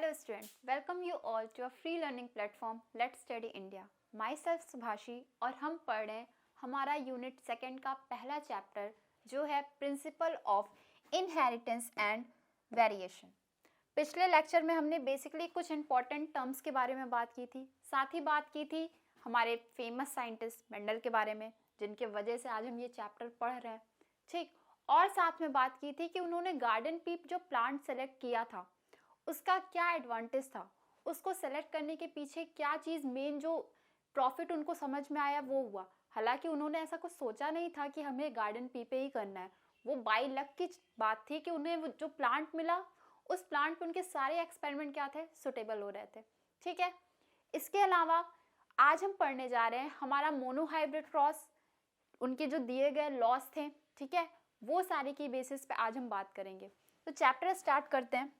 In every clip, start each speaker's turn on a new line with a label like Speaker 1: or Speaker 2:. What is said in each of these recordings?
Speaker 1: Hello students, welcome you all to a free learning platform Let's Study India. Myself Subhashi और हम पढ़ रहे हैं हमारा यूनिट सेकंड का पहला चैप्टर जो है principle of inheritance and variation. पिछले लेक्चर में हमने बेसिकली कुछ इंपॉर्टेंट टर्म्स के बारे में बात की थी, साथ ही बात की थी हमारे फेमस साइंटिस्ट मेंडल के बारे में जिनके वजह से आज हम ये चैप्टर पढ़ रहे हैं, ठीक। और साथ में बात की थी कि उन्होंने गार्डन पीप जो प्लांट सेलेक्ट किया था उसका क्या एडवांटेज था, उसको सेलेक्ट करने के पीछे क्या चीज़ मेन जो प्रॉफिट उनको समझ में आया वो हुआ। हालांकि उन्होंने ऐसा कुछ सोचा नहीं था कि हमें गार्डन पी पे ही करना है, वो बाई लक की बात थी कि उन्हें जो प्लांट मिला उस प्लांट पे उनके सारे एक्सपेरिमेंट क्या थे, सुटेबल हो रहे थे, ठीक है। इसके अलावा आज हम पढ़ने जा रहे हैं हमारा मोनोहाइब्रिड क्रॉस, उनके जो दिए गए लॉस थे, ठीक है, वो सारे की बेसिस पे आज हम बात करेंगे। तो चैप्टर स्टार्ट करते हैं।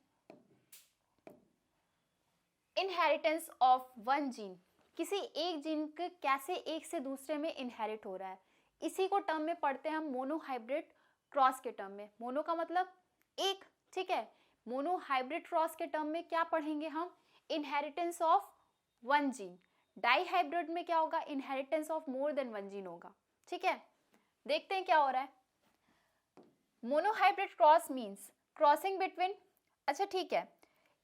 Speaker 1: इनहेरिटेंस ऑफ वन जीन, किसी एक जीन के कैसे एक से दूसरे में इनहेरिट हो रहा है, इसी को टर्म में पढ़ते हैं हम मोनोहाइब्रिड क्रॉस के टर्म में। मोनो का मतलब एक, ठीक है। मोनोहाइब्रिड क्रॉस के टर्म में क्या पढ़ेंगे हम, inheritance of one gene. Dihybrid में क्या होगा, inheritance of more than one gene होगा, ठीक है। देखते हैं क्या हो रहा है। Monohybrid cross means crossing between, अच्छा ठीक है,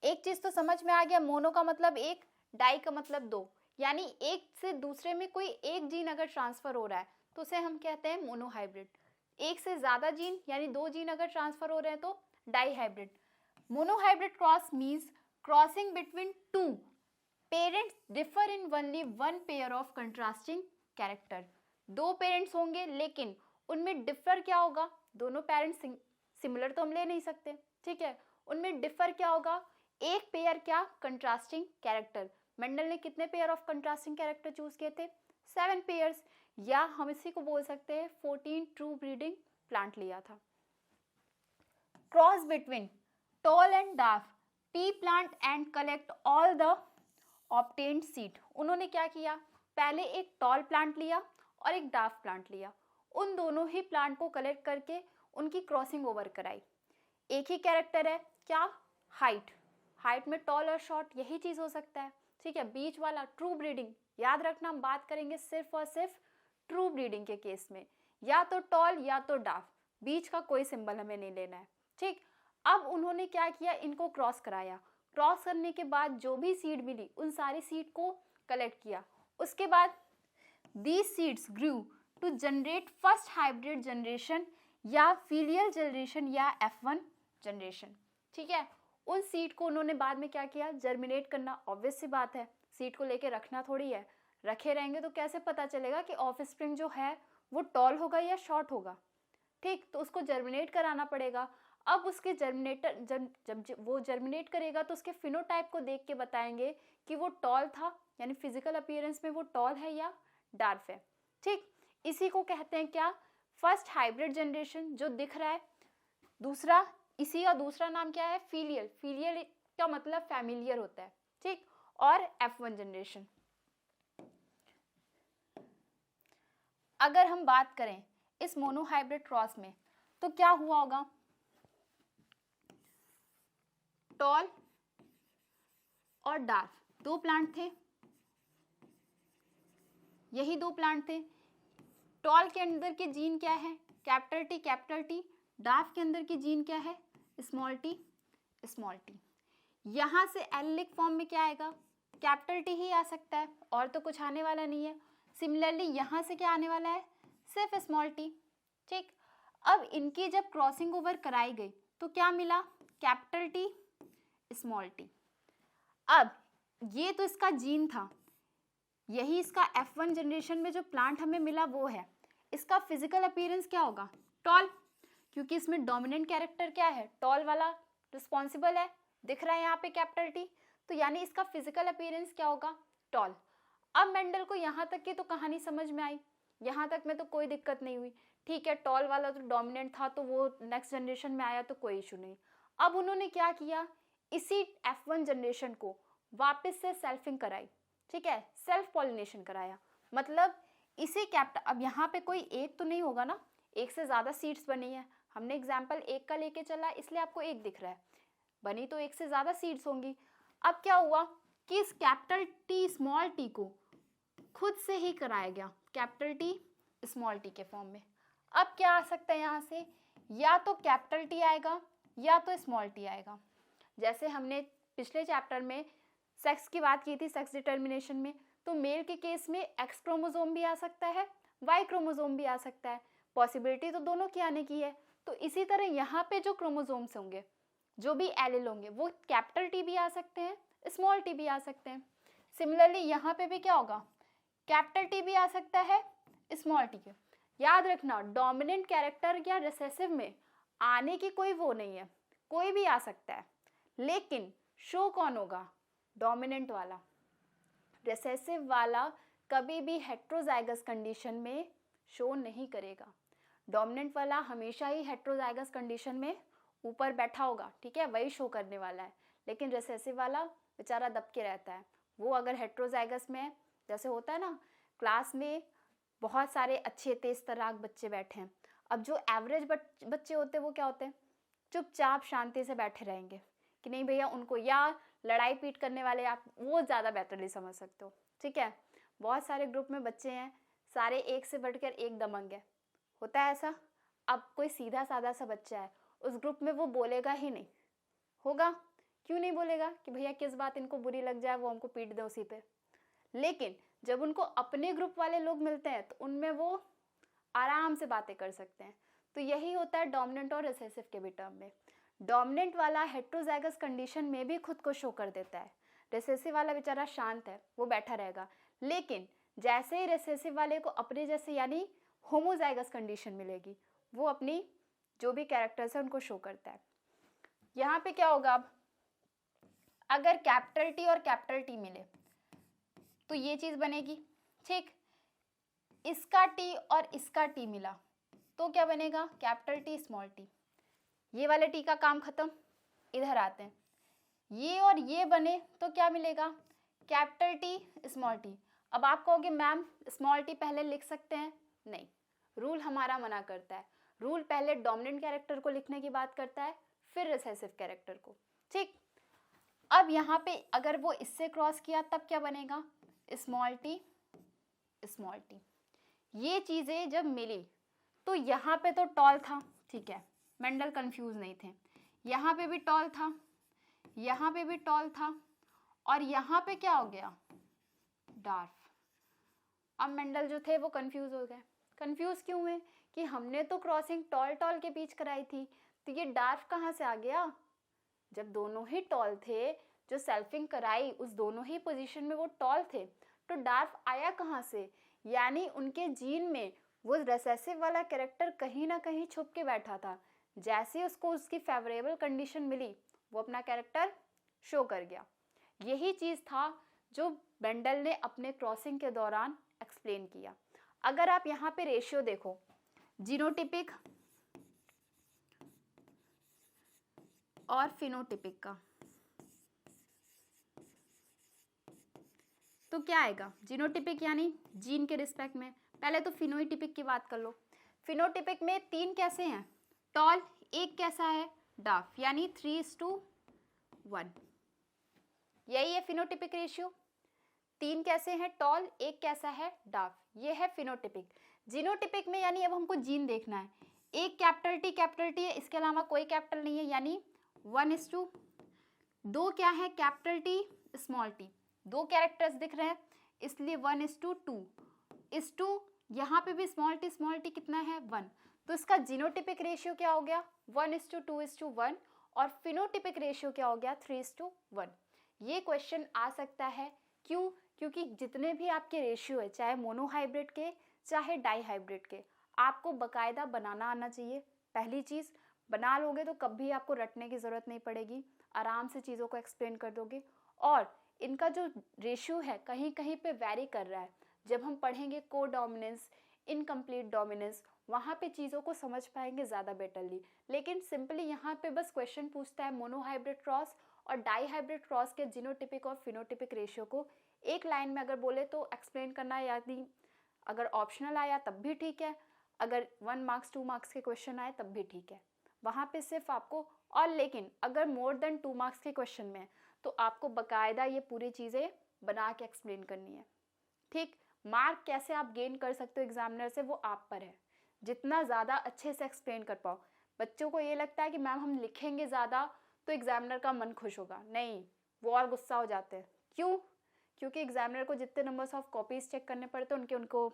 Speaker 1: एक चीज तो समझ में आ गया, मोनो का मतलब एक, डाई का मतलब दो, यानी एक से दूसरे में कोई एक जीन अगर ट्रांसफर हो रहा है तो उसे हम कहते हैं मोनोहाइब्रिड। एक से ज्यादा जीन यानी दो जीन अगर ट्रांसफर हो रहे हैं तो dihybrid. Monohybrid cross means crossing between two parents differ in only one pair of contrasting character. दो पेरेंट्स होंगे लेकिन उनमें डिफर क्या होगा, दोनों पेरेंट्स सिमिलर तो हम ले नहीं सकते, ठीक है, उनमें डिफर क्या होगा, एक पेयर क्या, कंट्रास्टिंग कैरेक्टर। मेंडल ने कितने pair of contrasting character choose किए थे, 7 पेयर्स, या हम इसी को बोल सकते हैं 14 ट्रू ब्रीडिंग प्लांट लिया था। Cross between tall and dwarf pea plant and collect all the obtained seed. उन्होंने क्या किया, पहले एक टॉल प्लांट लिया और एक डार्फ प्लांट लिया, उन दोनों ही प्लांट को कलेक्ट करके उनकी क्रॉसिंग ओवर कराई। एक ही कैरेक्टर है क्या, हाइट, हाइट में टॉल और शॉर्ट यही चीज हो सकता है, ठीक है। बीच वाला ट्रू ब्रीडिंग, याद रखना हम बात करेंगे सिर्फ और सिर्फ ट्रू ब्रीडिंग के केस में, या तो टॉल या तो डार्फ, बीच का कोई सिंबल हमें नहीं लेना है, ठीक। अब उन्होंने क्या किया, इनको क्रॉस कराया, क्रॉस करने के बाद जो भी सीड मिली उन सारी सीड को कलेक्ट किया। उसके बाद these seeds grew to generate first hybrid generation या फीलियल जनरेशन या F1 जनरेशन, ठीक है। उन सीड को उन्होंने बाद में क्या किया, जर्मिनेट करना। ऑब्वियस सी बात है, सीड को लेके रखना थोड़ी है, रखे रहेंगे तो कैसे पता चलेगा कि ऑफस्प्रिंग जो है वो टॉल होगा या शॉर्ट होगा, ठीक। तो उसको जर्मिनेट कराना पड़ेगा। अब उसके जर्मिनेटर जब वो जर्मिनेट करेगा तो उसके फिनोटाइप को देख के बताएंगे कि वो टॉल था, यानी फिजिकल अपीयरेंस में वो टॉल है या डार्फ है, ठीक। इसी को कहते हैं क्या, फर्स्ट हाइब्रिड जनरेशन जो दिख रहा है। दूसरा, इसी का दूसरा नाम क्या है, फीलियल, फीलियल का मतलब फैमिलियर होता है, ठीक। और F1 जनरेशन। अगर हम बात करें इस मोनोहाइब्रिड क्रॉस में तो क्या हुआ होगा, टॉल और डार्फ दो प्लांट थे, यही दो प्लांट थे। टॉल के अंदर के जीन क्या है, कैपिटल टी, डार्फ के अंदर की जीन क्या है, स्मॉल टी। यहां से एलिलिक फॉर्म में क्या आएगा, कैपिटल टी ही आ सकता है और तो कुछ आने वाला नहीं है। सिमिलरली यहां से क्या आने वाला है, सिर्फ स्मॉल टी, ठीक। अब इनकी जब क्रॉसिंग ओवर कराई गई तो क्या मिला, कैपिटल टी स्मॉल टी। अब ये तो इसका जीन था, यही इसका F1 जनरेशन में जो प्लांट हमें मिला वो है। इसका फिजिकल अपीयरेंस क्या होगा, टॉल, क्योंकि इसमें डोमिनेंट कैरेक्टर क्या है, टॉल वाला रिस्पॉन्सिबल है, दिख रहा है यहाँ पे कैपिटल टी, तो यानी इसका फिजिकल अपीयरेंस क्या होगा, टॉल। अब मेंडल को यहाँ तक की तो कहानी समझ में आई, यहाँ तक में तो कोई दिक्कत नहीं हुई, ठीक है, टॉल वाला तो डोमिनेंट था तो वो नेक्स्ट जनरेशन में आया तो कोई इशू नहीं। अब उन्होंने क्या किया, इसी F1 जनरेशन को वापस से सेल्फिंग कराई, ठीक है, सेल्फ पॉलिनेशन कराया, मतलब इसी कैप्ट, अब यहाँ पे कोई एक तो नहीं होगा ना, एक से ज्यादा सीड्स बनी है, हमने एग्जाम्पल एक का लेके चला इसलिए आपको एक दिख रहा है, बनी तो एक से ज्यादा सीड्स होंगी। अब क्या हुआ कि इस कैपिटल टी स्मॉल टी को खुद से ही कराया गया कैपिटल टी स्मॉल टी के फॉर्म में। अब क्या आ सकता है यहाँ से, या तो कैपिटल टी आएगा या तो स्मॉल टी आएगा। जैसे हमने पिछले चैप्टर में सेक्स की बात की थी, सेक्स डिटर्मिनेशन में, तो मेल के केस में एक्स क्रोमोसोम भी आ सकता है, वाई क्रोमोसोम भी आ सकता है, पॉसिबिलिटी तो दोनों की आने की है। तो इसी तरह यहाँ पे जो क्रोमोसोम्स होंगे, जो भी एलिल होंगे, वो कैपिटल टी भी आ सकते हैं, स्मॉल टी भी आ सकते हैं। सिमिलरली यहाँ पे भी क्या होगा, कैपिटल टी भी आ सकता है, स्मॉल टी के। याद रखना डोमिनेंट कैरेक्टर या रिसेसिव में आने की कोई वो नहीं है, कोई भी आ सकता है, लेकिन शो कौन होगा, डोमिनेंट वाला। रिसेसिव वाला कभी भी हेट्रोजाइगस कंडीशन में शो नहीं करेगा। डोमिनेंट वाला हमेशा ही हेट्रोजाइगस कंडीशन में ऊपर बैठा होगा, ठीक है, वही शो करने वाला है। लेकिन रिसेसिव वाला बेचारा दब के रहता है। वो अगर हेट्रोजाइगस में, जैसे होता है ना क्लास में बहुत सारे अच्छे तेज तर्राक बच्चे बैठे हैं, अब जो एवरेज बच्चे होते हैं वो क्या होते हैं, चुपचाप शांति से बैठे रहेंगे कि नहीं भैया उनको, या लड़ाई पीट करने वाले, आप वो ज़्यादा बेहतरली समझ सकते हो, ठीक है। बहुत सारे ग्रुप में बच्चे हैं, सारे एक से बढ़कर एक दबंग है, होता है ऐसा। अब कोई सीधा साधा सा बच्चा है, उस ग्रुप में वो बोलेगा ही नहीं, होगा, क्यों नहीं बोलेगा कि भैया किस बात इनको बुरी लग जाए, वो हमको पीट दे उसी पे। लेकिन जब उनको अपने ग्रुप वाले लोग मिलते हैं तो उनमें वो आराम से बातें कर सकते हैं। तो यही होता है डोमिनेंट और रिसेसिव के भी टर्म में। डोमिनेंट वाला हेट्रोजाइगस कंडीशन में भी खुद को शो कर देता है, रिसेसिव वाला बेचारा शांत है, वो बैठा रहेगा। लेकिन जैसे ही रिसेसिव वाले को अपने जैसे यानी होमोजाइगस कंडीशन मिलेगी, वो अपनी जो भी कैरेक्टर्स है उनको शो करता है। यहाँ पे क्या होगा, अब अगर कैपिटल टी और कैपिटल टी मिले तो ये चीज बनेगी, ठीक। इसका टी और इसका टी मिला तो क्या बनेगा, कैपिटल टी स्मॉल टी। ये वाले टी का काम खत्म, इधर आते हैं, ये और ये बने तो क्या मिलेगा, कैपिटल टी स्मॉल टी। अब आप कहोगे मैम स्मॉल टी पहले लिख सकते हैं, नहीं, रूल हमारा मना करता है। रूल पहले डोमिनेंट कैरेक्टर को लिखने की बात करता है, फिर रिसेसिव कैरेक्टर को, ठीक। अब यहाँ पे अगर वो इससे क्रॉस किया तब क्या बनेगा, स्मॉल टी स्मॉल टी। ये चीजें जब मिली तो यहाँ पे तो टॉल था, ठीक है, मेंडल कंफ्यूज नहीं थे, यहाँ पे भी टॉल था, यहाँ पे भी टॉल था, और यहाँ पे क्या हो गया, डार्फ। अब मेंडल जो थे वो कंफ्यूज हो गए। कंफ्यूज क्यों हुए, कि हमने तो क्रॉसिंग टॉल टॉल के बीच कराई थी, तो ये डार्फ कहाँ से आ गया। जब दोनों ही टॉल थे, जो सेल्फिंग कराई उस दोनों ही पोजीशन में वो टॉल थे, तो डार्फ आया कहाँ से, यानी उनके जीन में वो रिसेसिव वाला कैरेक्टर कहीं ना कहीं छुप के बैठा था। जैसे उसको उसकी फेवरेबल कंडीशन मिली, वो अपना कैरेक्टर शो कर गया। यही चीज था जो मेंडल ने अपने क्रॉसिंग के दौरान एक्सप्लेन किया। अगर आप यहाँ पे रेशियो देखो, जीनोटिपिक और फिनोटिपिक का, तो क्या आएगा, जीनोटिपिक यानी जीन के रिस्पेक्ट में। पहले तो फिनोटिपिक की बात कर लो। फिनोटिपिक में 3 कैसे हैं, टॉल, एक कैसा है, डार्फ, यानी 3:1। यही है फिनोटिपिक रेशियो। 3 कैसे हैं, टॉल, एक कैसा है, डार्फ, ये है फिनोटिपिक। जीनोटिपिक में यानी अब हमको जीन देखना है, एक कैपिटल टी है, इसके अलावा कोई कैपिटल नहीं है, यानी 1:2। 2 क्या है, capital T small T, 2 characters दिख रहे हैं इसलिए 1:2 यहाँ पे भी स्मॉल टी कितना है, 1। तो इसका जीनोटिपिक रेशियो क्या हो गया, 1:2:1, और फिनोटिपिक रेशियो क्या हो गया, 3:1। ये क्वेश्चन आ सकता है, क्यों, क्योंकि जितने भी आपके रेशियो है, चाहे मोनोहाइब्रिड के चाहे डाईहाइब्रिड के, आपको बकायदा बनाना आना चाहिए। पहली चीज, बना लोगे तो कभी आपको रटने की जरूरत नहीं पड़ेगी, आराम से चीज़ों को एक्सप्लेन कर दोगे। और इनका जो रेशियो है कहीं कहीं पे वैरी कर रहा है, जब हम पढ़ेंगे को डोमिनेंस, इनकम्प्लीट डोमिनेंस, वहाँ पे चीज़ों को समझ पाएंगे ज़्यादा बेटरली। लेकिन सिंपली यहाँ पे बस क्वेश्चन पूछता है मोनोहाइब्रिड क्रॉस और डाईहाइब्रिड क्रॉस के जीनोटिपिक और फिनोटिपिक रेशियो को एक लाइन में अगर बोले तो एक्सप्लेन करना, यदि अगर ऑप्शनल आया तब भी ठीक है, अगर 1 मार्क्स 2 मार्क्स के क्वेश्चन आए तब भी ठीक है, वहाँ पे सिर्फ आपको। और लेकिन अगर मोर देन 2 मार्क्स के क्वेश्चन में तो आपको बकायदा ये पूरी चीज़ें बना के एक्सप्लेन करनी है। ठीक, मार्क कैसे आप गेन कर सकते हो एग्जामिनर से वो आप पर है, जितना ज़्यादा अच्छे से एक्सप्लेन कर पाओ। बच्चों को ये लगता है कि मैम हम लिखेंगे ज़्यादा तो एग्जामिनर का मन खुश होगा, नहीं, वो और गुस्सा हो जाते हैं। क्यों? क्योंकि एग्जामिनर को जितने नंबर्स ऑफ कॉपीज चेक करने पड़ते हैं उनको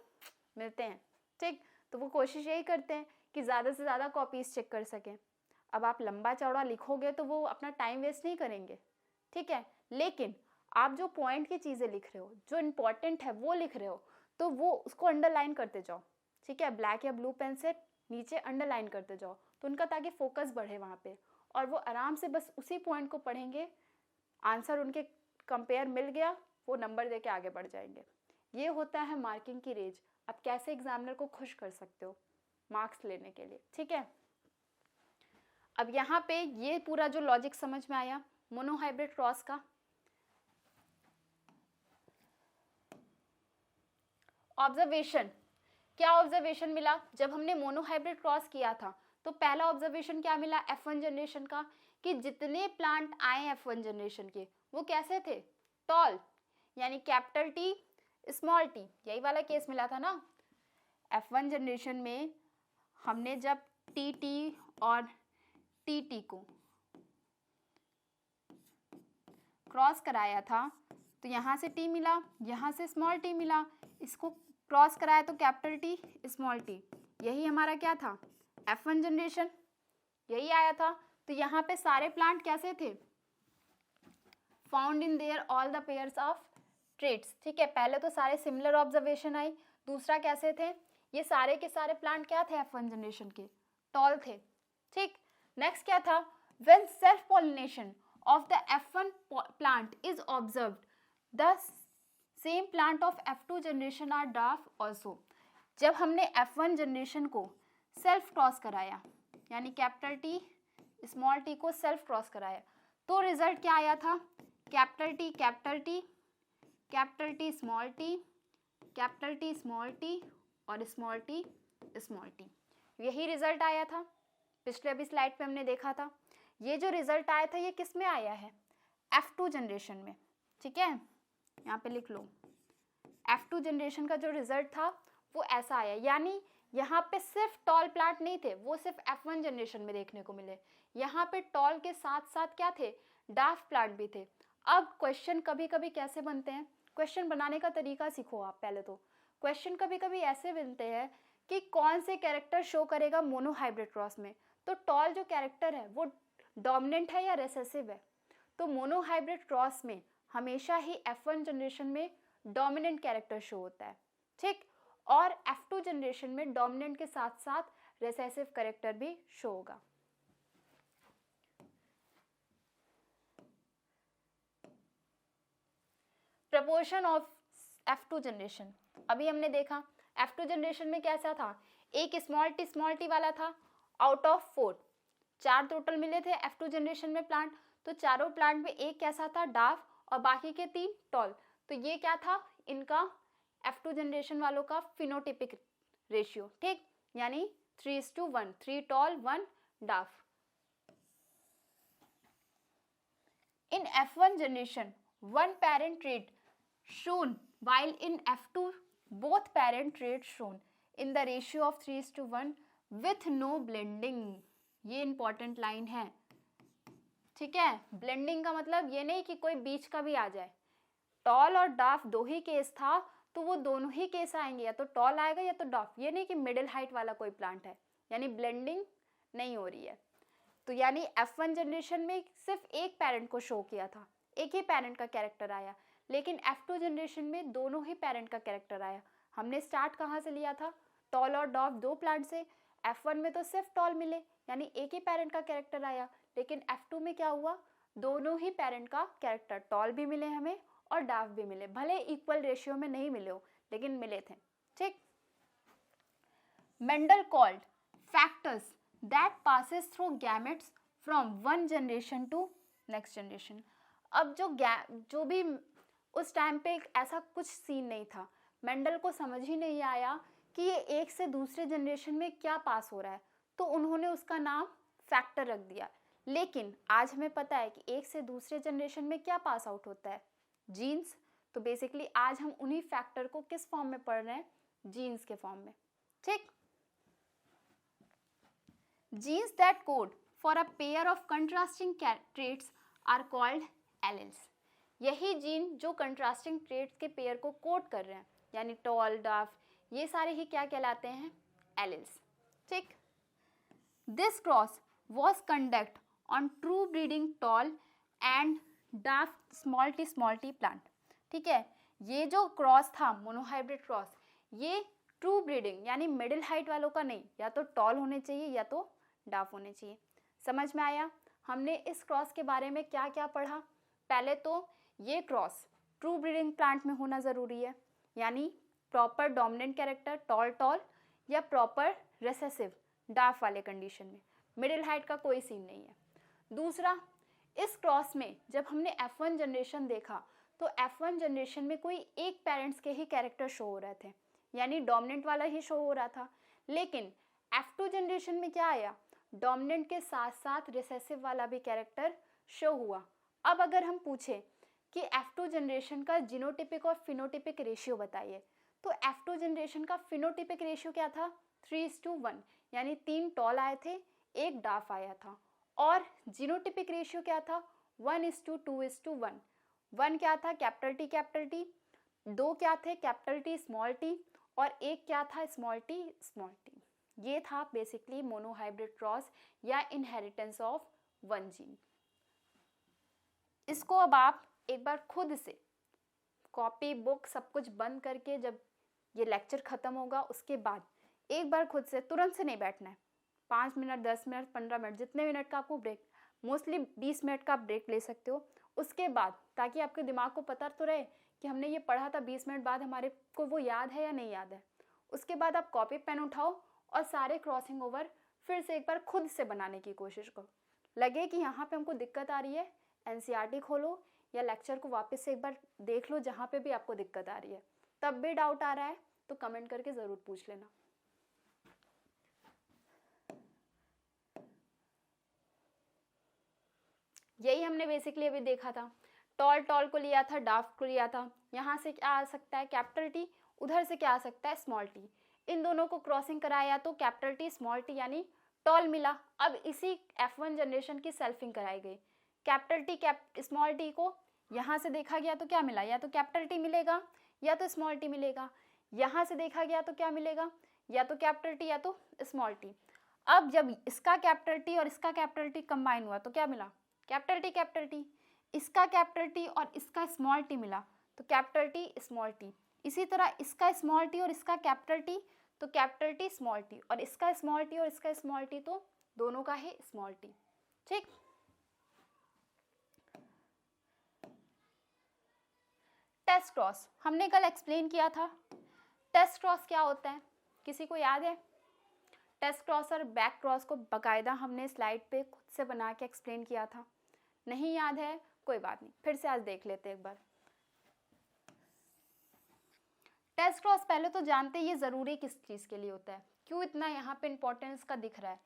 Speaker 1: मिलते हैं। ठीक, तो वो कोशिश यही करते हैं कि ज़्यादा से ज़्यादा कॉपीज चेक कर सकें। अब आप लंबा चौड़ा लिखोगे तो वो अपना टाइम वेस्ट नहीं करेंगे, ठीक है, लेकिन आप जो पॉइंट की चीज़ें लिख रहे हो, जो इम्पोर्टेंट है वो लिख रहे हो, तो वो उसको अंडरलाइन करते जाओ, ठीक है, ब्लैक या ब्लू पेन से नीचे अंडरलाइन करते जाओ, तो उनका ताकि फोकस बढ़े वहाँ पे, और वो आराम से बस उसी पॉइंट को पढ़ेंगे, आंसर उनके कंपेयर मिल गया, वो नंबर दे के आगे बढ़ जाएंगे। ये होता है मार्किंग की रेंज। आप कैसे एग्जामिनर को खुश कर सकते हो मार्क्स लेने के लिए, ठीक है। अब यहाँ पे ये पूरा जो लॉजिक समझ में आया मोनोहाइब्रिड क्रॉस का। ऑब्जर्वेशन, क्या ऑब्जर्वेशन मिला जब हमने मोनोहाइब्रिड क्रॉस किया था? तो पहला ऑब्जर्वेशन क्या मिला F1 जनरेशन का, कि जितने प्लांट आए F1 जनरेशन के वो कैसे थे? टॉल, यानी कैपिटल T स्मॉल t, यही वाला केस मिला था ना। F1 जनरेशन में हमने जब TT और TT को क्रॉस कराया था तो यहाँ से T मिला, यहाँ से स्मॉल t मिला, इसको क्रॉस कराया तो कैपिटल T स्मॉल t, यही हमारा क्या था F1 जनरेशन, यही आया था। तो यहाँ पे सारे प्लांट कैसे थे? Found in their all the pairs of traits, ठीक है, पहले तो सारे सिमिलर ऑब्जर्वेशन आई, दूसरा कैसे थे, ये सारे के सारे प्लांट क्या थे F1 जनरेशन के? टॉल थे, ठीक। नेक्स्ट क्या था? When self pollination of the F1 plant is observed, the same plant of F2 generation are dwarf also. जब हमने F1 जनरेशन को सेल्फ क्रॉस कराया, यानी कैपिटल T स्मॉल t को सेल्फ क्रॉस कराया, तो रिजल्ट क्या आया था? Capital T capital T, capital T small t, capital T small t और स्मॉल t स्मॉल t, यही रिजल्ट आया था। पिछले अभी स्लाइड पे हमने देखा था। ये जो रिजल्ट आया था ये किस में आया है? F2 जनरेशन में, ठीक है, यहाँ पे लिख लो। F2 जनरेशन का जो रिजल्ट था वो ऐसा आया, यानी यहाँ पे सिर्फ टॉल प्लांट नहीं थे, वो सिर्फ F1 जनरेशन में देखने को मिले। यहाँ पे टॉल के साथ साथ क्या थे? डार्फ प्लांट भी थे। अब क्वेश्चन कभी कभी कैसे बनते हैं, क्वेश्चन बनाने का तरीका सीखो आप पहले तो। क्वेश्चन कभी कभी ऐसे बनते हैं कि कौन से कैरेक्टर शो करेगा मोनोहाइब्रिड क्रॉस में, तो टॉल जो कैरेक्टर है वो डोमिनेंट है या रिसेसिव है? तो मोनोहाइब्रिड क्रॉस में हमेशा ही F1 जनरेशन में डोमिनेंट कैरेक्टर शो होता है, ठीक, और F2 जनरेशन में डोमिनेंट के साथ साथ रिसेसिव कैरेक्टर भी शो होगा। प्रपोर्शन ऑफ F2 जनरेशन, अभी हमने देखा F2 जनरेशन में कैसा था, एक स्मॉल t वाला था आउट ऑफ 4, 4 टोटल मिले थे F2 जनरेशन में प्लांट, तो चारों प्लांट में एक कैसा था? डार्फ, और बाकी के 3 टॉल। तो ये क्या था इनका F2 जनरेशन वालों का फिनोटिपिक रेशियो, ठीक, यानी 3:1, 3 toll 1 dwarf. In F1 generation 1 parent trait shown, while in F2 both parent traits shown in the ratio of 3:1 with no blending। ये इंपॉर्टेंट लाइन है, ठीक है। ब्लेंडिंग का मतलब ये नहीं कि कोई बीच का भी आ जाए। टॉल और डार्फ 2 ही केस था तो वो दोनों ही केस आएंगे, या तो टॉल आएगा या तो डार्फ, ये नहीं कि मिडिल हाइट वाला कोई प्लांट है, यानी ब्लेंडिंग नहीं हो रही है। तो यानी F1 जनरेशन में सिर्फ एक पेरेंट को शो किया था, एक ही पेरेंट का कैरेक्टर आया, लेकिन F2 जनरेशन में दोनों ही पेरेंट का कैरेक्टर आया। हमने स्टार्ट कहाँ से लिया था? टॉल और डार्फ 2 प्लांट से। F1 में तो सिर्फ टॉल मिले, यानी एक ही पेरेंट का कैरेक्टर आया, लेकिन F2 में क्या हुआ? दोनों ही पेरेंट का कैरेक्टर, टॉल भी मिले हमें और डार्फ भी मिले, भले इक्वल रेशियो में नहीं मिले हो लेकिन मिले थे, ठीक। Mendel called factors that passes through gametes from one generation to next generation. अब जो भी उस टाइम पे ऐसा कुछ सीन नहीं था, मेंडल को समझ ही नहीं आया कि ये एक से दूसरे जनरेशन में क्या पास हो रहा है, तो उन्होंने उसका नाम फैक्टर रख दिया। लेकिन आज हमें पता है कि एक से दूसरे जनरेशन में क्या पास आउट होता है, जीन्स। तो बेसिकली आज हम उन्हीं फैक्टर को किस फॉर्म में पढ़ रहे हैं, जीन्स के फॉर्म में। ठीक, genes that code for a pair of contrasting traits are called alleles. यही जीन जो कंट्रास्टिंग ट्रेट्स के पेयर को कोड कर रहे हैं, यानी टॉल, डार्क, ये सारे ही क्या कहलाते हैं, एलेल्स। ठीक, this cross was conduct on true breeding tall and dwarf small t plant। ठीक है, ये जो क्रॉस था मोनोहाइब्रिड क्रॉस, ये ट्रू ब्रीडिंग यानी मिडिल हाइट वालों का नहीं, या तो टॉल होने चाहिए या तो डार्फ होने चाहिए। समझ में आया? हमने इस क्रॉस के बारे में क्या क्या पढ़ा? पहले तो ये क्रॉस ट्रू ब्रीडिंग प्लांट में होना ज़रूरी है, यानी proper dominant character toll toll या प्रॉपर रिसेसिव डार्फ वाले कंडीशन में, मिडिल हाइट का कोई सीन नहीं है। दूसरा, इस क्रॉस में जब हमने F1 जनरेशन देखा तो F1 जनरेशन में कोई एक पेरेंट्स के ही कैरेक्टर शो हो रहे थे, यानी डोमिनेंट वाला ही शो हो रहा था। लेकिन F2 जनरेशन में क्या आया, डोमिनेंट के साथ साथ रिसेसिव वाला भी कैरेक्टर शो हुआ। अब अगर हम पूछें कि F2 जनरेशन का जीनोटिपिक और फिनोटिपिक रेशियो बताइए, तो F2 जनरेशन का फिनोटिपिक रेशियो क्या था, 3:1, यानी 3 टॉल आए थे, 1 डार्फ आया था। और जीनोटिपिक रेशियो क्या था, 1:2:1। 1 क्या था, कैपिटल टी, 2 क्या थे, कैपिटल टी स्मॉल टी, और 1 क्या था, स्मॉल टी स्मॉल टी। ये था बेसिकली मोनोहाइब्रिड क्रॉस या इनहेरिटेंस ऑफ वन जीन। इसको अब आप एक बार खुद से कॉपी बुक सब कुछ बंद करके, जब ये लेक्चर ख़त्म होगा उसके बाद एक बार खुद से, तुरंत से नहीं बैठना है, 5 मिनट, 10 मिनट, 15 मिनट, जितने मिनट का आपको ब्रेक, मोस्टली 20 मिनट का ब्रेक ले सकते हो उसके बाद, ताकि आपके दिमाग को पता तो रहे कि हमने ये पढ़ा था, 20 मिनट बाद हमारे को वो याद है या नहीं याद है। उसके बाद आप कॉपी पेन उठाओ और सारे क्रॉसिंग ओवर फिर से एक बार खुद से बनाने की कोशिश करो। लगे कि यहाँ पे हमको दिक्कत आ रही है, NCERT खोलो या लेक्चर को वापस से एक बार देख लो, जहाँ पे भी आपको दिक्कत आ रही है। तब भी डाउट आ रहा है तो कमेंट करके ज़रूर पूछ लेना। यही हमने बेसिकली अभी देखा था, टॉल टॉल को लिया था, डार्फ को लिया था, यहाँ से क्या आ सकता है, कैपिटल टी, उधर से क्या आ सकता है, स्मॉल टी। इन दोनों को क्रॉसिंग कराया तो कैपिटल टी स्मॉल टी यानी टॉल मिला। अब इसी F1 जनरेशन की सेल्फिंग कराई गई, कैपिटल टी स्मॉल टी को यहाँ से देखा गया तो क्या मिला, या तो कैपिटल टी मिलेगा या तो स्मॉल टी मिलेगा। यहाँ से देखा गया तो क्या मिलेगा, या तो कैपिटल टी या तो स्मॉल टी। अब जब इसका कैपिटल टी और इसका कैपिटल टी कंबाइन हुआ तो क्या मिला, कैपिटल टी। इसका कैपिटल टी और इसका स्मॉल टी मिला तो कैपिटल टी स्मॉल टी। इसी तरह इसका स्मॉल टी और इसका कैपिटल टी तो कैपिटल टी स्मॉल टी, और इसका स्मॉल टी और इसका स्मॉल टी तो दोनों का ही स्मॉल टी। ठीक, टेस्ट क्रॉस हमने कल एक्सप्लेन किया था। टेस्ट क्रॉस क्या होता है, किसी को याद है? टेस्ट क्रॉस और बैक क्रॉस को बकायदा हमने स्लाइड पे खुद से बना के एक्सप्लेन किया था। नहीं याद है, कोई बात नहीं, फिर से आज देख लेते हैं एक बार। टेस्ट क्रॉस पहले तो जानते हैं ये ज़रूरी किस चीज़ के लिए होता है, क्यों इतना यहाँ पे इंपॉर्टेंस का दिख रहा है।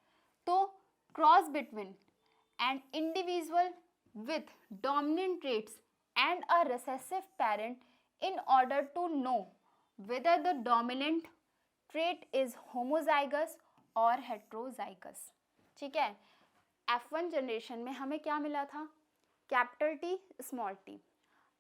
Speaker 1: तो cross between an individual with dominant traits and a recessive parent in order to know whether the dominant trait is homozygous or heterozygous। ठीक है, F1 जनरेशन में हमें क्या मिला था, कैपिटल टी स्मॉल टी।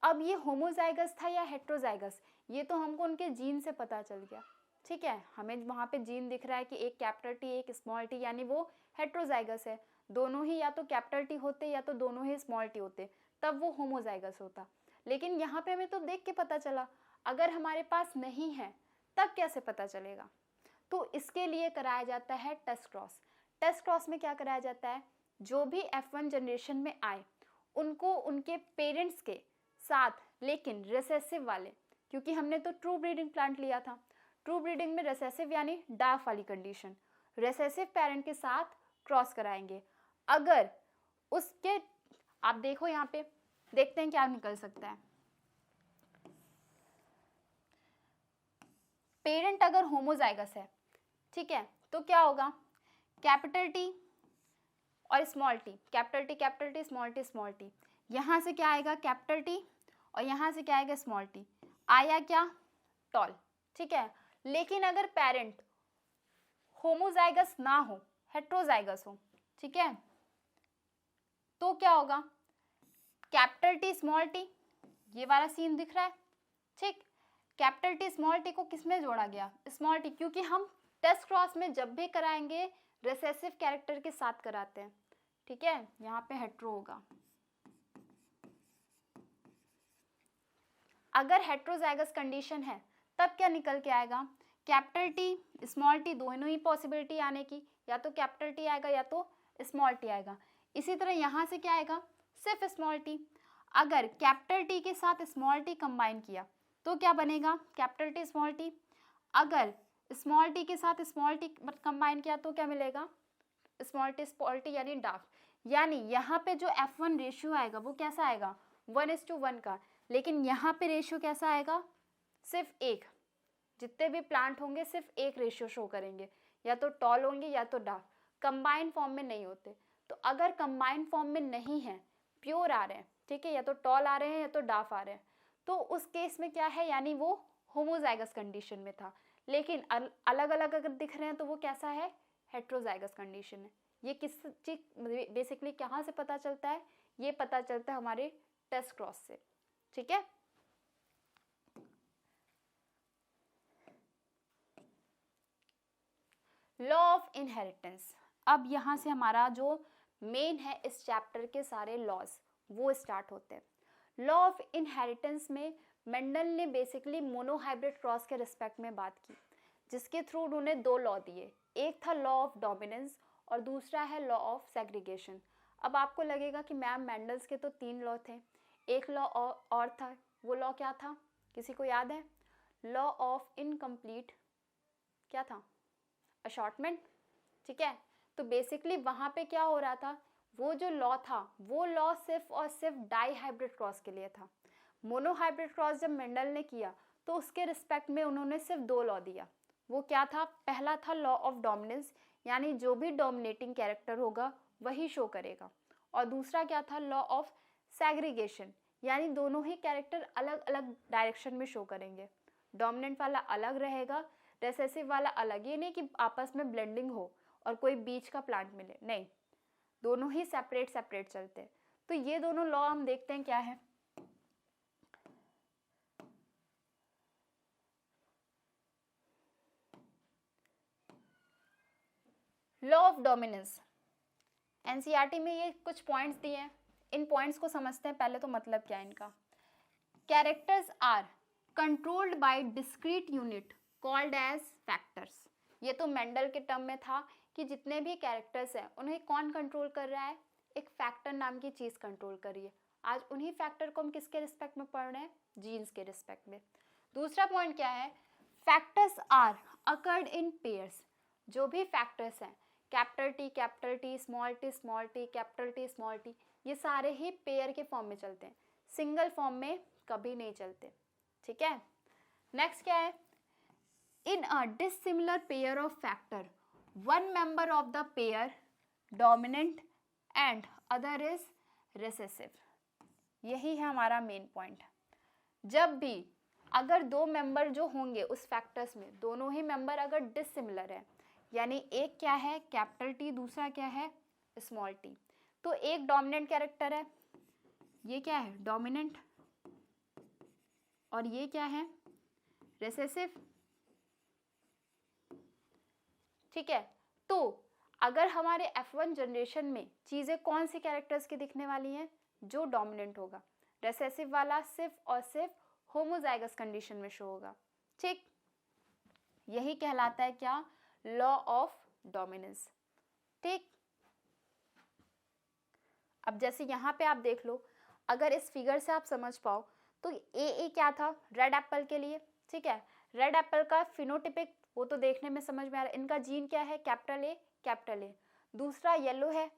Speaker 1: अब ये होमोजाइगस था या हेट्रोजाइगस, ये तो हमको उनके जीन से पता चल गया। ठीक है, हमें वहाँ पे जीन दिख रहा है कि एक कैपिटल टी एक स्मॉल टी, यानी वो हेट्रोजाइगस है। दोनों ही या तो कैपिटल टी होते या तो दोनों ही स्मॉल टी होते, तब वो होमोजाइगस होता। लेकिन यहाँ पे हमें तो देख के पता चला, अगर हमारे पास नहीं है तब कैसे पता चलेगा? तो इसके लिए कराया जाता है टेस्ट क्रॉस। टेस्ट क्रॉस में क्या कराया जाता है, जो भी F1 जनरेशन में आए उनको उनके पेरेंट्स के साथ, लेकिन रिसेसिव वाले, क्योंकि हमने तो ट्रू ब्रीडिंग प्लांट लिया था, ट्रू ब्रीडिंग में रिसेसिव यानी डार्फ वाली कंडीशन, रिसेसिव पेरेंट के साथ क्रॉस कराएंगे। अगर उसके, आप देखो यहाँ पे, देखते हैं क्या निकल सकता है। पेरेंट अगर होमोजाइगस है, ठीक है, तो क्या होगा, कैपिटल टी और small T, capital T small T, यहाँ से क्या आएगा कैपिटल टी और यहाँ से क्या आएगा स्मॉल टी, आया क्या टॉल, ठीक है। लेकिन अगर पेरेंट होमोजाइगस ना हो, हेट्रोजाइगस हो, ठीक है, तो क्या होगा कैपिटल टी स्मॉल टी, ये वाला सीन दिख रहा है, ठीक। कैपिटल टी स्मॉल टी को किसमें जोड़ा गया, स्मॉल टी, क्योंकि हम टेस्ट क्रॉस में जब भी कराएंगे रिसेसिव कैरेक्टर के साथ कराते हैं, ठीक है। यहाँ पे हेट्रो होगा। अगर हेट्रोजाइगस कंडीशन है तब क्या निकल के आएगा, कैपिटल टी स्मॉल टी दोनों ही पॉसिबिलिटी आने की, या तो कैपिटल टी आएगा या तो स्मॉल टी आएगा। इसी तरह यहाँ से क्या आएगा सिर्फ स्मॉल टी। अगर कैपिटल टी के साथ स्मॉल टी कंबाइन किया तो क्या बनेगा कैपिटल टी स्मॉल टी। अगर स्मॉल टी के साथ स्मॉल टी कंबाइन किया तो क्या मिलेगा स्मॉल टी यानी डाफ। यानी यहाँ पे जो F1 रेशियो आएगा वो कैसा आएगा 1:1 का, लेकिन यहाँ पे रेशियो कैसा आएगा सिर्फ एक। जितने भी प्लांट होंगे सिर्फ एक रेशियो शो करेंगे, या तो टॉल होंगे या तो डाफ, कंबाइंड फॉर्म में नहीं होते। तो अगर कंबाइंड फॉर्म में नहीं है, प्योर आ रहे हैं, ठीक है, या तो टॉल आ रहे हैं या तो डाफ आ रहे हैं, तो उस केस में क्या है यानी वो होमोजाइगस कंडीशन में था। लेकिन अलग अलग अगर दिख रहे हैं तो वो कैसा है हेट्रोजाइगस कंडीशन है। ये किस चीज बेसिकली कहाँ से पता चलता है, ये पता चलता है हमारे टेस्ट क्रॉस से, ठीक है। लॉ ऑफ इनहेरिटेंस, अब यहाँ से हमारा जो मेन है इस चैप्टर के सारे लॉज वो स्टार्ट होते हैं। लॉ ऑफ इनहेरिटेंस में मेंडल ने बेसिकली मोनोहाइब्रिड क्रॉस के रिस्पेक्ट में बात की, जिसके थ्रू उन्होंने दो लॉ दिए, एक था लॉ ऑफ डोमिनेंस और दूसरा है लॉ ऑफ सेग्रीगेशन। अब आपको लगेगा कि मैम मेंडल्स के तो 3 लॉ थे, एक लॉ और था, वो लॉ क्या था किसी को याद है, लॉ ऑफ इनकम्प्लीट क्या था अशॉर्टमेंट, ठीक है। तो बेसिकली वहाँ पे क्या हो रहा था, वो जो लॉ था वो लॉ सिर्फ और सिर्फ डाई हाइब्रिड क्रॉस के लिए था। मोनोहाइब्रिड क्रॉस जब मेंडल ने किया तो उसके रिस्पेक्ट में उन्होंने सिर्फ 2 लॉ दिया। वो क्या था, पहला था लॉ ऑफ डोमिनेंस, यानी जो भी डोमिनेटिंग कैरेक्टर होगा वही शो करेगा, और दूसरा क्या था लॉ ऑफ सेग्रीगेशन, यानी दोनों ही कैरेक्टर अलग अलग डायरेक्शन में शो करेंगे। डोमिनेंट वाला अलग रहेगा, रिसेसिव वाला अलग। ये नहीं कि आपस में ब्लेंडिंग हो और कोई बीच का प्लांट मिले, नहीं, दोनों ही सेपरेट सेपरेट चलते हैं। तो ये दोनों लॉ हम देखते हैं क्या है। लॉ ऑफ डोमिनेंस, एनसीईआरटी में ये कुछ पॉइंट्स दिए हैं, इन पॉइंट्स को समझते हैं पहले तो मतलब क्या है इनका। Characters are controlled by discrete unit called as factors. ये तो मेंडल के टर्म में था कि जितने भी कैरेक्टर्स हैं उन्हें कौन कंट्रोल कर रहा है, एक फैक्टर नाम की चीज कंट्रोल कर रही है। आज उन्हीं फैक्टर को हम किसके रिस्पेक्ट में पढ़ रहे हैं, जीन्स के रिस्पेक्ट में। दूसरा पॉइंट क्या है, factors are occurred in pairs. जो भी फैक्टर्स हैं capital T small T capital T small T, ये सारे ही पेयर के फॉर्म में चलते हैं, सिंगल फॉर्म में कभी नहीं चलते, ठीक है। नेक्स्ट क्या है, in a dissimilar pair of factor one member of the pair dominant and other is recessive. यही है हमारा मेन पॉइंट। जब भी अगर 2 मेंबर जो होंगे उस फैक्टर्स में, दोनों ही मेंबर अगर डिसिमिलर है, यानी एक क्या है कैपिटल टी दूसरा क्या है स्मॉल टी, तो एक डोमिनेंट कैरेक्टर है, ये क्या है डोमिनेंट, और ये क्या है रिसेसिव, ठीक है। तो अगर हमारे F1 जनरेशन में चीजें कौन सी कैरेक्टर्स की दिखने वाली हैं, जो डोमिनेंट होगा, रिसेसिव वाला सिर्फ और सिर्फ होमोजाइगस कंडीशन में शो होगा, ठीक। यही कहलाता है क्या, लॉ ऑफ डोमिनेंस, ठीक। अब जैसे यहाँ पे आप देख लो, अगर इस फिगर से आप समझ पाओ तो ए क्या था रेड एप्पल के लिए, ठीक है। रेड एप्पल का फिनोटिपिक वो तो देखने में समझ में आ रहा है, इनका जीन क्या है कैपिटल ए। दूसरा येलो है,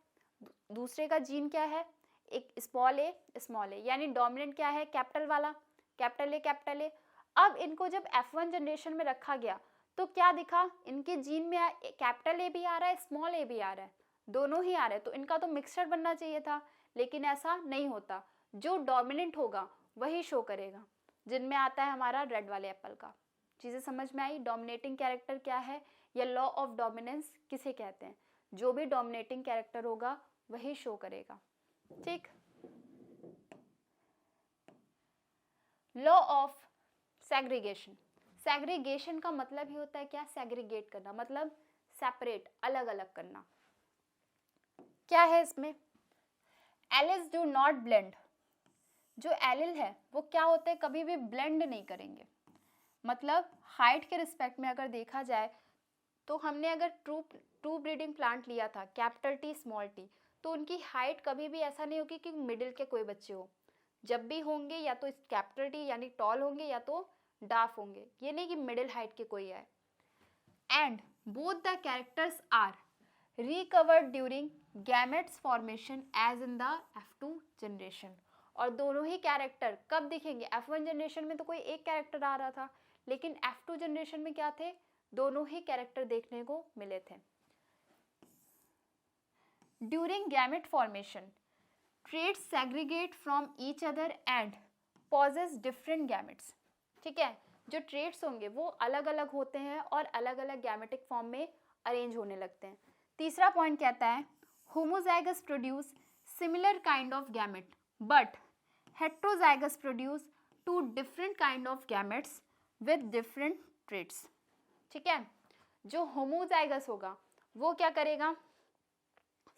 Speaker 1: दूसरे का जीन क्या है एक स्मॉल ए, यानी डोमिनेंट क्या है कैपिटल वाला कैपिटल ए। अब इनको जब F1 जनरेशन में रखा गया तो क्या दिखा, इनके जीन में कैपिटल ए भी आ रहा है स्मॉल ए भी आ रहा है, दोनों ही आ रहे हैं, तो इनका तो मिक्सचर बनना चाहिए था, लेकिन ऐसा नहीं होता। जो डोमिनेंट होगा वही शो करेगा, जिनमें आता है हमारा रेड वाले एप्पल का। चीज़ें समझ में आई? डोमिनेटिंग कैरेक्टर क्या है या लॉ ऑफ डोमिनेंस किसे कहते हैं? जो भी डोमिनेटिंग कैरेक्टर होगा वही शो करेगा। ठीक। Law of segregation. सेग्रीगेशन का मतलब ही होता है क्या? सेग्रीगेट करना, मतलब सेपरेट, अलग अलग करना। क्या है इसमें? Alleles do not blend. जो एलिल है वो क्या होते हैं, कभी भी ब्लेंड नहीं करेंगे। मतलब हाइट के रिस्पेक्ट में अगर देखा जाए तो हमने अगर ट्रू ब्रीडिंग प्लांट लिया था, कैपिटल टी स्मॉल टी, तो उनकी हाइट कभी भी ऐसा नहीं होगी कि मिडिल के कोई बच्चे हो। जब भी होंगे या तो कैपिटल टी यानी टॉल होंगे या तो डाफ होंगे, ये नहीं कि मिडिल हाइट के कोई है। And both the characters are recovered during gametes formation as in the F2 generation. और दोनों ही कैरेक्टर कब दिखेंगे? F1 जनरेशन में तो कोई एक कैरेक्टर आ रहा था, लेकिन F2 जनरेशन में क्या थे? दोनों ही कैरेक्टर देखने को मिले थे। During gamete formation traits segregate from each other and passes different gametes. ठीक है, जो ट्रेड्स होंगे वो अलग अलग होते हैं और अलग अलग गैमेटिक फॉर्म में अरेंज होने लगते हैं। तीसरा पॉइंट कहता है homozygous produce similar kind of gamete but heterozygous produce two different kind of gametes with different traits. ठीक है, जो होमोजाइगस होगा वो क्या करेगा?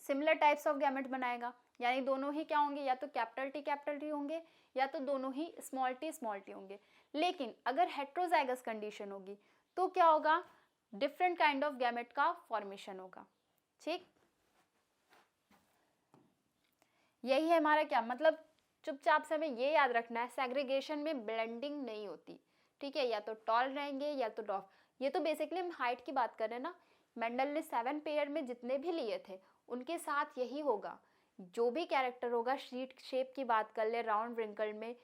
Speaker 1: सिमिलर टाइप्स ऑफ गैमेट बनाएगा, यानी दोनों ही क्या होंगे? या तो कैपिटल टी होंगे या तो दोनों ही स्मॉल टी होंगे। लेकिन अगर हेट्रोजाइगस कंडीशन होगी तो क्या होगा? डिफरेंट काइंड ऑफ गैमेट का फॉर्मेशन होगा। ठीक, यही है हमारा क्या मतलब, चुपचाप से हमें ये याद रखना है, सेग्रीगेशन में ब्लेंडिंग नहीं होती। ठीक है, या तो टॉल रहेंगे या तो डॉफ। ये तो बेसिकली हम हाइट की बात कर रहे हैं ना। मेंडल ने 7 पेयर में जितने भी लिए थे उनके साथ यही होगा। जो भी कैरेक्टर होगा, शीट शेप की बात कर ले, राउंड व्रिंकल में,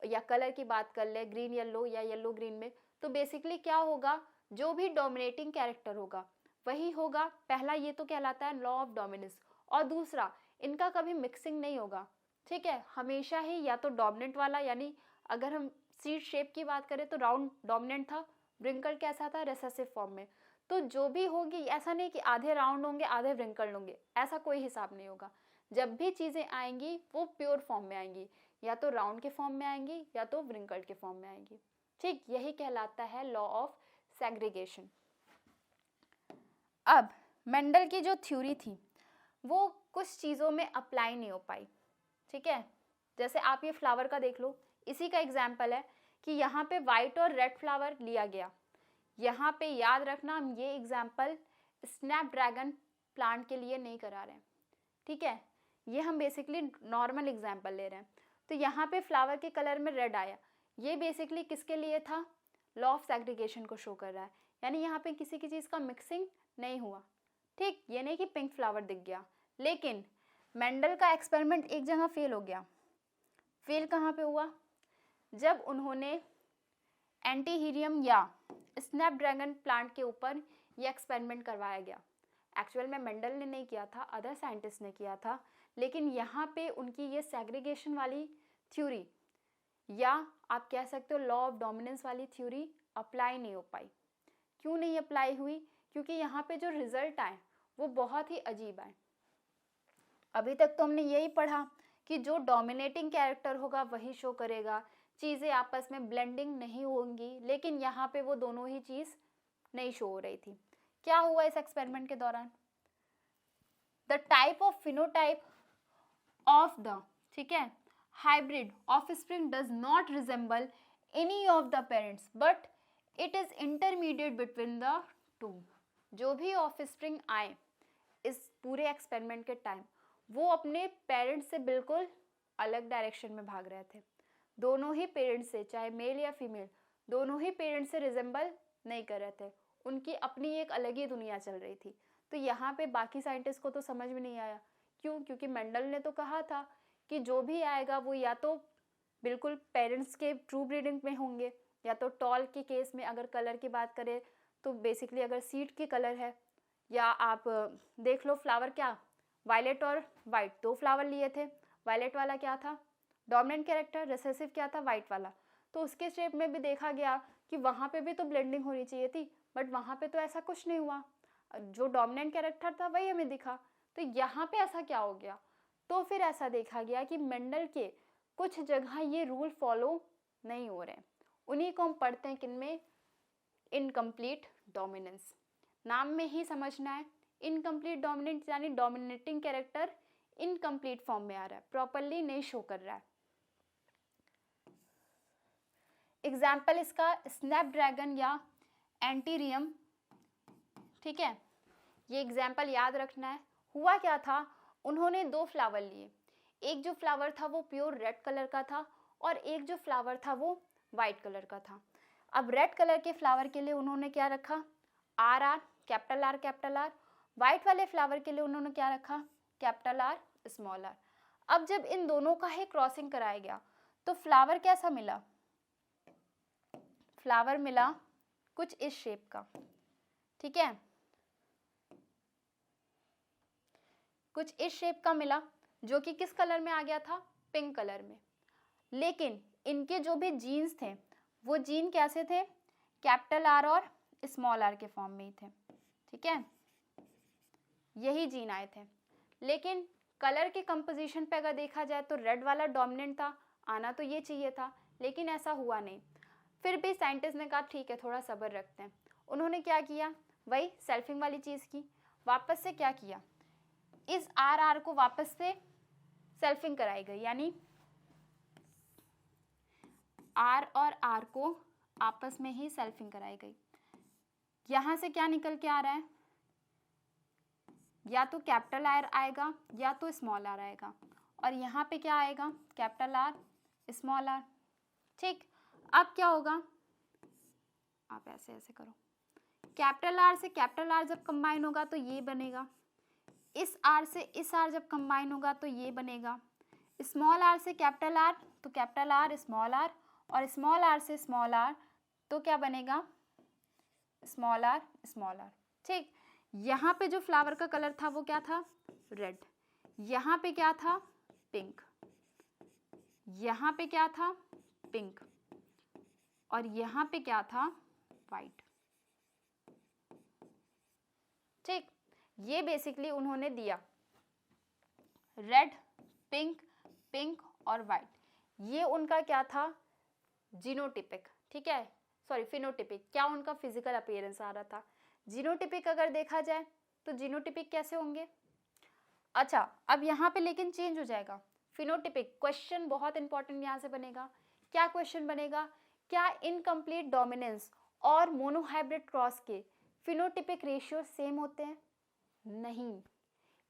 Speaker 1: या कलर की बात कर ले, ग्रीन येलो या येलो ग्रीन में, तो बेसिकली क्या होगा? जो भी डोमिनेटिंग कैरेक्टर होगा वही होगा। पहला ये तो कहलाता है लॉ ऑफ डोमिनेंस। और दूसरा, इनका कभी मिक्सिंग नहीं होगा। ठीक है, हमेशा ही या तो डोमिनेंट वाला, यानी अगर हम सीट शेप की बात करें तो राउंड डोमिनेंट था, व्रिंकल कैसा था? रेसेसिव फॉर्म में। तो जो भी होगी, ऐसा नहीं कि आधे राउंड होंगे आधे व्रिंकल होंगे, ऐसा कोई हिसाब नहीं होगा। जब भी चीज़ें आएंगी वो प्योर फॉर्म में आएंगी, या तो राउंड के फॉर्म में आएंगी या तो व्रिंकल के फॉर्म में आएंगी। ठीक, यही कहलाता है लॉ ऑफ सेग्रीगेशन। अब मेंडल की जो थ्योरी थी वो कुछ चीज़ों में अप्लाई नहीं हो पाई। ठीक है, जैसे आप ये फ्लावर का देख लो, इसी का एग्जाम्पल है कि यहाँ पे वाइट और रेड फ्लावर लिया गया। यहाँ पे याद रखना, हम ये एग्जाम्पल स्नैपड्रैगन प्लांट के लिए नहीं करा रहे हैं। ठीक है, ये हम बेसिकली नॉर्मल एग्जाम्पल ले रहे हैं। तो यहाँ पे फ्लावर के कलर में रेड आया, ये बेसिकली किसके लिए था? लॉ ऑफ सेग्रीगेशन को शो कर रहा है, यानी यहाँ पे किसी की चीज़ का मिक्सिंग नहीं हुआ। ठीक, ये नहीं कि पिंक फ्लावर दिख गया। लेकिन मेंडल का एक्सपेरिमेंट एक जगह फेल हो गया। फेल कहाँ पे हुआ? जब उन्होंने एंटीहीरियम या स्नैपड्रैगन प्लांट के ऊपर ये एक्सपेरिमेंट करवाया गया। एक्चुअल में मेंडल ने नहीं किया था, अदर साइंटिस्ट ने किया था, लेकिन यहाँ पे उनकी ये सेग्रीगेशन वाली थ्योरी, या आप कह सकते हो लॉ ऑफ डोमिनेंस वाली थ्योरी अप्लाई नहीं हो पाई। क्यों नहीं अप्लाई हुई? क्योंकि यहाँ पे जो रिजल्ट आए वो बहुत ही अजीब आए। अभी तक तो हमने यही पढ़ा कि जो डोमिनेटिंग कैरेक्टर होगा वही शो करेगा, चीज़ें आपस में ब्लेंडिंग नहीं होंगी, लेकिन यहाँ पे वो दोनों ही चीज़ नहीं शो हो रही थी। क्या हुआ इस एक्सपेरिमेंट के दौरान? The type of phenotype of the, ठीक है, hybrid offspring does not resemble any of the parents but it is intermediate between the two. जो भी ऑफस्प्रिंग आए इस पूरे एक्सपेरिमेंट के टाइम, वो अपने पेरेंट्स से बिल्कुल अलग डायरेक्शन में भाग रहे थे। दोनों ही पेरेंट्स से, चाहे मेल या फीमेल, दोनों ही पेरेंट्स से रिजेंबल नहीं कर रहे थे। उनकी अपनी एक अलग ही दुनिया चल रही थी। तो यहाँ पे बाकी साइंटिस्ट को तो समझ में नहीं आया। क्यों? क्योंकि मेंडल ने तो कहा था कि जो भी आएगा वो या तो बिल्कुल पेरेंट्स के ट्रू ब्रीडिंग में होंगे, या तो टॉल के केस में अगर कलर की बात करें तो बेसिकली अगर सीड की कलर है, या आप देख लो फ्लावर क्या वायलेट और वाइट 2 फ्लावर लिए थे, वायलेट वाला क्या था डोमिनेंट कैरेक्टर, रिसेसिव क्या था वाइट वाला। तो उसके शेप में भी देखा गया कि वहाँ पे भी तो ब्लेंडिंग होनी चाहिए थी, बट वहाँ पे तो ऐसा कुछ नहीं हुआ, जो डोमिनेंट कैरेक्टर था वही हमें दिखा। तो यहाँ पे ऐसा क्या हो गया, तो फिर ऐसा देखा गया कि मेंडल के कुछ जगह ये रूल फॉलो नहीं हो रहे हैं, उन्हीं को हम पढ़ते हैं किनमें, इनकम्प्लीट डोमिनेंस। नाम में ही समझना है, इनकम्प्लीट डोमिनेंट यानी डोमिनेटिंग कैरेक्टर इनकम्प्लीट फॉर्म में आ रहा है, प्रॉपरली नहीं शो कर रहा है। एग्जाम्पल इसका स्नैपड्रैगन या एंटीरियम, ठीक है, ये एग्जाम्पल याद रखना है। हुआ क्या था, उन्होंने 2 फ्लावर लिए, एक जो फ्लावर था वो प्योर रेड कलर का था और एक जो फ्लावर था वो वाइट कलर का था। अब रेड कलर के फ्लावर के लिए उन्होंने क्या रखा, R R, capital R capital R. White वाले फ्लावर के लिए उन्होंने क्या रखा, कैपिटल आर स्मॉल आर। अब जब इन दोनों का ही क्रॉसिंग कराया गया तो फ्लावर कैसा मिला, फ्लावर मिला कुछ इस शेप का, ठीक है, कुछ इस शेप का मिला, जो कि किस कलर में आ गया था, पिंक कलर में। लेकिन इनके जो भी जीन्स थे वो जीन कैसे थे, कैपिटल आर और स्मॉल आर के फॉर्म में ही थे, ठीक है, यही जीन आए थे। लेकिन कलर के कंपोजिशन पे अगर देखा जाए तो रेड वाला डोमिनेंट था, आना तो ये चाहिए था, लेकिन ऐसा हुआ नहीं। फिर भी साइंटिस्ट ने कहा ठीक है थोड़ा सब्र रखते हैं। उन्होंने क्या किया, वही सेल्फिंग वाली चीज़ की, वापस से क्या किया, इस आर आर को वापस से सेल्फिंग कराई गई, यानी आर और आर को आपस में ही सेल्फिंग कराई गई। यहां से क्या निकल के आ रहा है, या तो कैपिटल आर आएगा या तो स्मॉल आर आएगा, और यहाँ पे क्या आएगा, कैपिटल आर स्मॉल आर, ठीक। अब क्या होगा, आप ऐसे ऐसे करो, कैपिटल आर से कैपिटल आर जब कंबाइन होगा तो ये बनेगा, इस आर से इस आर जब कंबाइन होगा तो ये बनेगा, स्मॉल आर से कैपिटल आर तो कैपिटल आर स्मॉल आर, और स्मॉल आर से स्मॉल आर तो क्या बनेगा, स्मॉल आर स्मॉल आर, ठीक। यहाँ पे जो फ्लावर का कलर था वो क्या था, रेड, यहाँ पे क्या था, पिंक, यहाँ पे क्या था, पिंक, और यहाँ पे क्या था, वाइट, ठीक। ये बेसिकली उन्होंने दिया रेड, पिंक, पिंक और वाइट, ये उनका क्या था, जीनोटिपिक, ठीक है, सॉरी फिनोटिपिक, क्या उनका फिजिकल अपीयरेंस आ रहा था। जीनोटिपिक अगर देखा जाए तो जीनोटिपिक कैसे होंगे, अच्छा अब यहाँ पे लेकिन चेंज हो जाएगा, फिनोटिपिक। क्वेश्चन बहुत इंपॉर्टेंट यहाँ से बनेगा, क्या क्वेश्चन बनेगा, क्या इनकम्प्लीट डोमिनेंस और मोनोहाइब्रिड क्रॉस के फिनोटिपिक रेशियो सेम होते हैं, नहीं,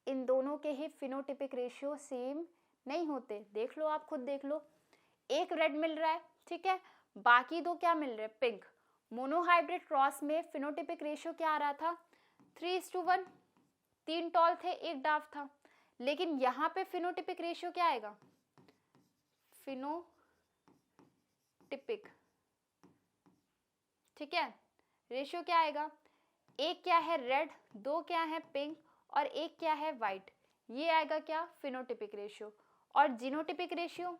Speaker 1: इन दोनों के ही फिनोटिपिक रेशियो सेम नहीं होते। देख लो, आप खुद देख लो, एक रेड मिल रहा है, ठीक है, बाकी 2 क्या मिल रहे हैं, पिंक। मोनोहाइब्रिड क्रॉस में फिनोटिपिक रेशियो क्या आ रहा था, 3:1, 3 टॉल थे 1 डाफ था। लेकिन यहाँ पे फिनोटिपिक रेशियो क्या आएगा, फिनोटिपिक, ठीक है, रेशियो क्या आएगा, एक क्या है रेड, 2 क्या है पिंक और एक क्या है वाइट, ये आएगा क्या, फिनोटिपिक रेशियो। और जीनोटिपिक रेशियो,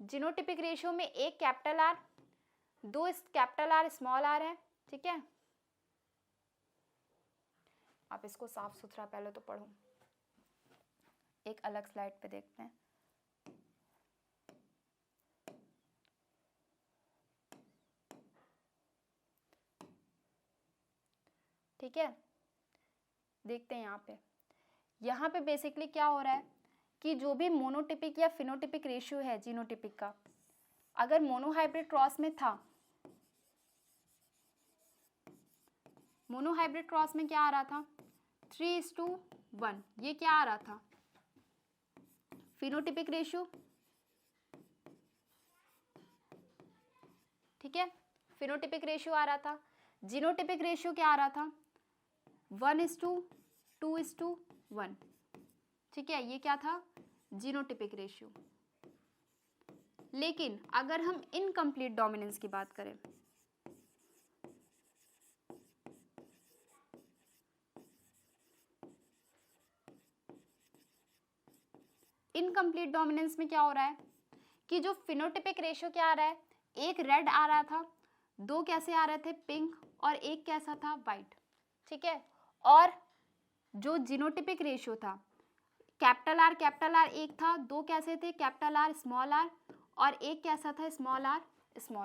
Speaker 1: जीनोटिपिक रेशियो में एक capital R, 2 capital R small R है, ठीक है। आप इसको साफ सुथरा पहले तो पढ़ो, एक अलग स्लाइड पे देखते हैं। ठीक है, देखते हैं यहाँ पे बेसिकली क्या हो रहा है कि जो भी मोनोटिपिक या फिनोटिपिक रेशियो है जीनोटिपिक का, अगर मोनोहाइब्रिड क्रॉस में था, मोनोहाइब्रिड क्रॉस में क्या आ रहा था, 3:1, ये क्या आ रहा था, फिनोटिपिक रेशियो, ठीक है, फिनोटिपिक रेशियो आ रहा था। जीनोटिपिक रेशियो क्या आ रहा था, 1:2:1, ठीक है, ये क्या था, जीनोटिपिक रेशियो। लेकिन अगर हम इनकम्प्लीट डोमिनेंस की बात करें, इनकम्प्लीट डोमिनेंस में क्या हो रहा है कि जो फिनोटिपिक रेशियो क्या आ रहा है, एक रेड आ रहा था, दो कैसे आ रहे थे पिंक, और एक कैसा था वाइट, ठीक है। और जो जीनोटिपिक रेशियो था, कैपिटल आर एक था, दो कैसे थे कैपिटल आर स्मॉल आर, और एक कैसा था स्मॉल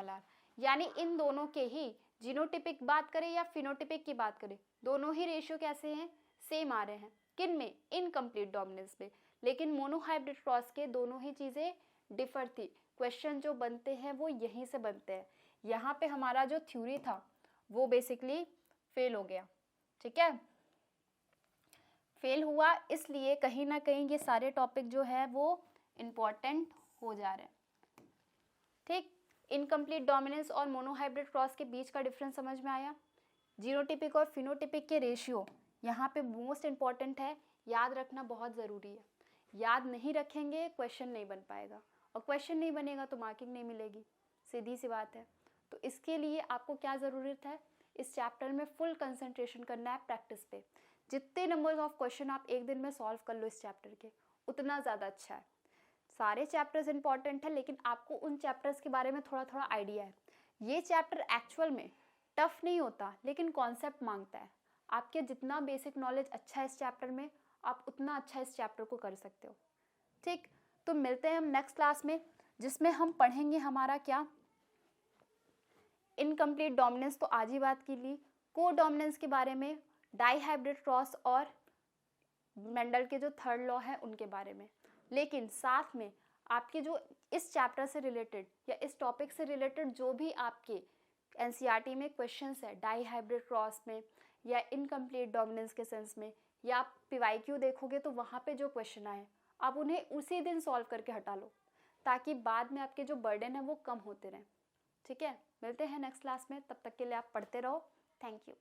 Speaker 1: आर। यानी इन दोनों के ही जीनोटिपिक बात करें या फिनोटिपिक की बात करें, दोनों ही रेशियो कैसे हैं, सेम आ रहे हैं। किन में, इनकम्प्लीट डोमिनेंस में। लेकिन मोनोहाइब्रिड क्रॉस के दोनों ही चीजें डिफर थी। क्वेश्चन जो बनते हैं वो यहीं से बनते हैं। यहाँ पे हमारा जो थ्योरी था वो बेसिकली फेल हो गया, ठीक है। फेल हुआ इसलिए कहीं ना कहीं ये सारे टॉपिक जो है वो इम्पॉर्टेंट हो जा रहे हैं, ठीक। इनकम्प्लीट डोमिनेंस और मोनोहाइब्रिड क्रॉस के बीच का डिफरेंस समझ में आया। जीनोटिपिक और फिनोटिपिक के रेशियो यहाँ पे मोस्ट इम्पॉर्टेंट है, याद रखना बहुत ज़रूरी है। याद नहीं रखेंगे क्वेश्चन नहीं बन पाएगा, और क्वेश्चन नहीं बनेगा तो मार्किंग नहीं मिलेगी, सीधी सी बात है। तो इसके लिए आपको क्या ज़रूरत है, इस चैप्टर में फुल कंसंट्रेशन करना है प्रैक्टिस पे। जितने नंबर्स ऑफ क्वेश्चन आप एक दिन में सॉल्व कर लो इस चैप्टर के, उतना ज़्यादा अच्छा है। सारे चैप्टर्स इंपॉर्टेंट है, लेकिन आपको उन चैप्टर्स के बारे में थोड़ा थोड़ा आइडिया है। ये चैप्टर एक्चुअल में टफ नहीं होता, लेकिन कॉन्सेप्ट मांगता है। आपके जितना बेसिक नॉलेज अच्छा है इस चैप्टर में, आप उतना अच्छा इस चैप्टर को कर सकते हो, ठीक। तो मिलते हैं हम नेक्स्ट क्लास में, जिसमें हम पढ़ेंगे हमारा क्या, इनकम्प्लीट डोमिनेंस तो आज ही बात की ली, को डोमिनेंस के बारे में, डाईहाइब्रिड क्रॉस और मेंडल के जो थर्ड लॉ है उनके बारे में। लेकिन साथ में आपके जो इस चैप्टर से रिलेटेड या इस टॉपिक से रिलेटेड जो भी आपके एनसीईआरटी में क्वेश्चंस है डाईहाइब्रिड क्रॉस में या इनकम्प्लीट डोमिनेंस के सेंस में, या आप पीवाईक्यू देखोगे तो वहाँ पे जो क्वेश्चन आए आप उन्हें उसी दिन सॉल्व करके हटा लो, ताकि बाद में आपके जो बर्डन है वो कम होते रहें, ठीक है। मिलते हैं नेक्स्ट क्लास में, तब तक के लिए आप पढ़ते रहो। Thank you.